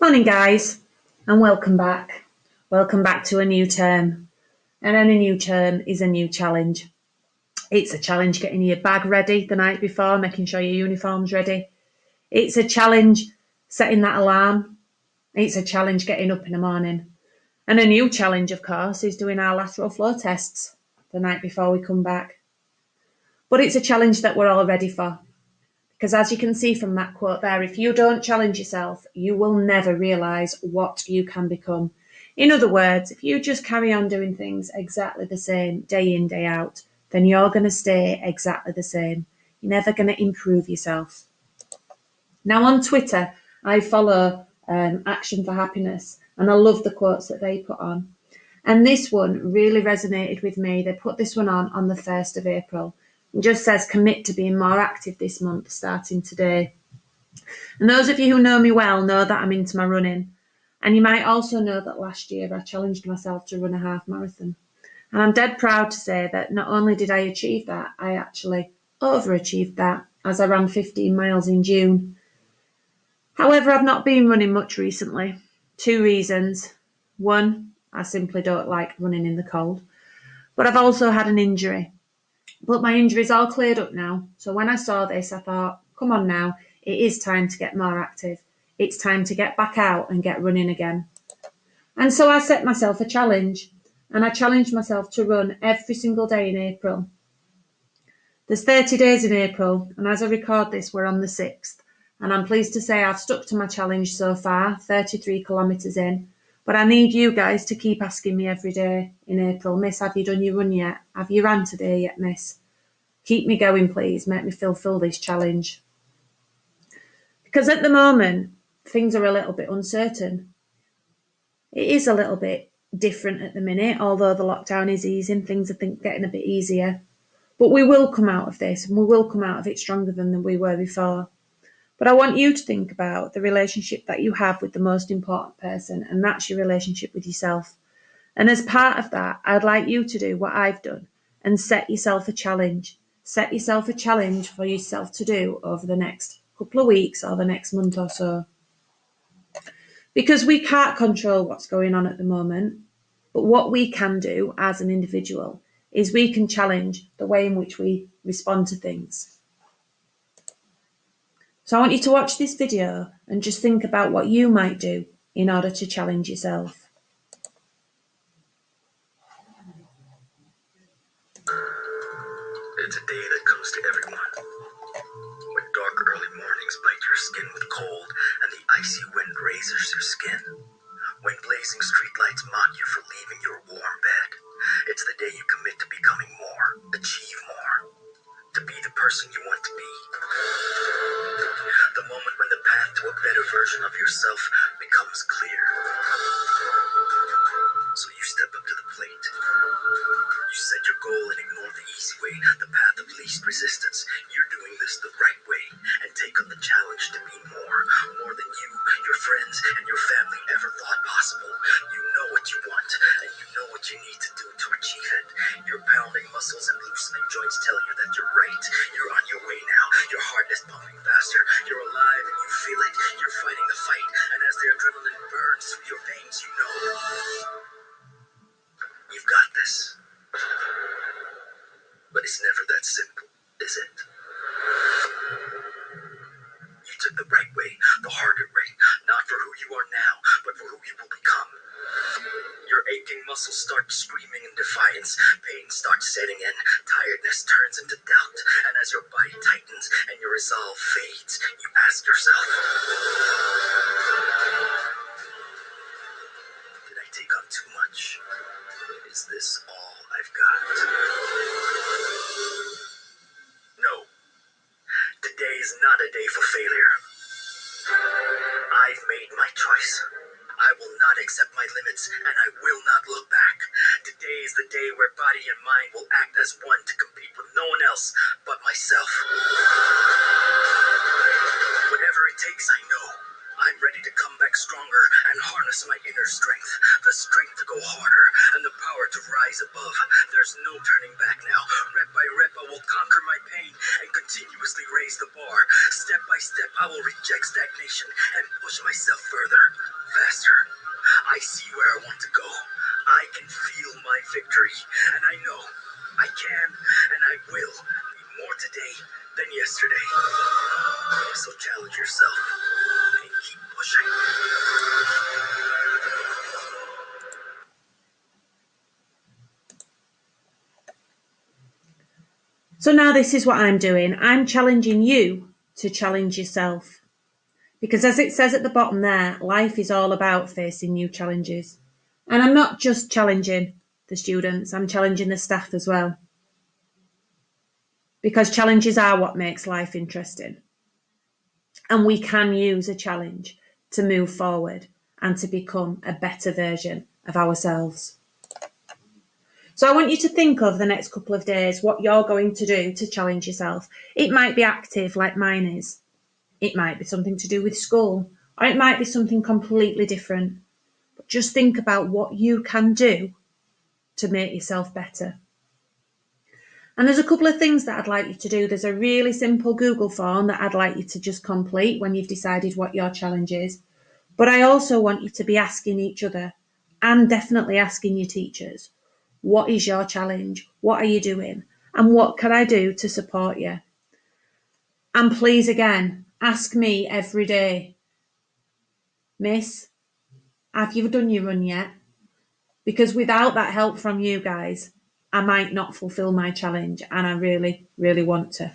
Morning, guys, and welcome back. Welcome back to a new term. And then a new term is a new challenge. It's a challenge getting your bag ready the night before, making sure your uniform's ready. It's a challenge setting that alarm. It's a challenge getting up in the morning. And a new challenge, of course, is doing our lateral flow tests the night before we come back. But it's a challenge that we're all ready for. Because as you can see from that quote there, if you don't challenge yourself, you will never realise what you can become. In other words, if you just carry on doing things exactly the same day in, day out, then you're going to stay exactly the same. You're never going to improve yourself. Now on Twitter, I follow Action for Happiness, and I love the quotes that they put on. And this one really resonated with me. They put this one on the 1st of April. It just says, commit to being more active this month, starting today. And those of you who know me well know that I'm into my running. And you might also know that last year I challenged myself to run a half marathon. And I'm dead proud to say that not only did I achieve that, I actually overachieved that as I ran 15 miles in June. However, I've not been running much recently. 2 reasons. One, I simply don't like running in the cold. But I've also had an injury. But my injury's all cleared up now. So when I saw this, I thought, come on now, it is time to get more active. It's time to get back out and get running again. And so I set myself a challenge, and I challenged myself to run every single day in April. There's 30 days in April, and as I record this, we're on the 6th. And I'm pleased to say I've stuck to my challenge so far, 33 kilometres in. But I need you guys to keep asking me every day in April, Miss, have you done your run yet? Have you ran today yet, Miss? Keep me going, please. Make me fulfill this challenge. Because at the moment, things are a little bit uncertain. It is a little bit different at the minute, although the lockdown is easing, things are getting a bit easier. But we will come out of this, and we will come out of it stronger than we were before. But I want you to think about the relationship that you have with the most important person, and that's your relationship with yourself. And as part of that, I'd like you to do what I've done and set yourself a challenge. Set yourself a challenge for yourself to do over the next couple of weeks or the next month or so. Because we can't control what's going on at the moment, but what we can do as an individual is we can challenge the way in which we respond to things. So I want you to watch this video and just think about what you might do in order to challenge yourself. It's a day that comes to everyone. When dark early mornings bite your skin with cold and the icy wind razors your skin. When blazing streetlights mock you for leaving your warm bed. It's the day you commit to becoming more, achieve more, to be the person you want to be. The moment when the path to a better version of yourself becomes clear. So you step up to the plate. You set your goal and ignore the easy way, the path of least resistance. You're doing this the right way and take on the challenge to be more than you, your friends, and your family ever thought possible. You know what you want, and you know what you need to do to achieve it. Your pounding muscles and loosening joints tell you that you're right. You're on your way now. Your heart is pumping faster. You're alive and you feel it. You're fighting the fight, and as the adrenaline burns through your veins, you know you've got this. But it's never that simple, is it? You took the right way, the harder way, not for who you are now, but for who you will become. Your aching muscles start screaming in defiance, pain starts setting in, tiredness turns into doubt, and as your body tightens and your resolve fades, you ask yourself, did I take on too much? Is this all I've got? No. Today is not a day for failure. I've made my choice. I will not accept my limits, and I will not look back. Today is the day where body and mind will act as one to compete with no one else but myself. Whatever it takes, I know. I'm ready to come back stronger and harness my inner strength. The strength to go harder and the power to rise above. There's no turning back now. Rep by rep, I will conquer my pain and continuously raise the bar. Step by step, I will reject stagnation and push myself further. faster. I see where I want to go. I can feel my victory, and I know I can and I will be more today than yesterday. So challenge yourself and keep pushing. So now this is what I'm doing. I'm challenging you to challenge yourself. Because as it says at the bottom there, life is all about facing new challenges. And I'm not just challenging the students, I'm challenging the staff as well. Because challenges are what makes life interesting. And we can use a challenge to move forward and to become a better version of ourselves. So I want you to think of the next couple of days what you're going to do to challenge yourself. It might be active like mine is. It might be something to do with school, or it might be something completely different. But just think about what you can do to make yourself better. And there's a couple of things that I'd like you to do. There's a really simple Google form that I'd like you to just complete when you've decided what your challenge is. But I also want you to be asking each other, and definitely asking your teachers, what is your challenge? What are you doing? And what can I do to support you? And please, again, ask me every day, Miss, have you done your run yet? Because without that help from you guys, I might not fulfill my challenge, and I really, really want to.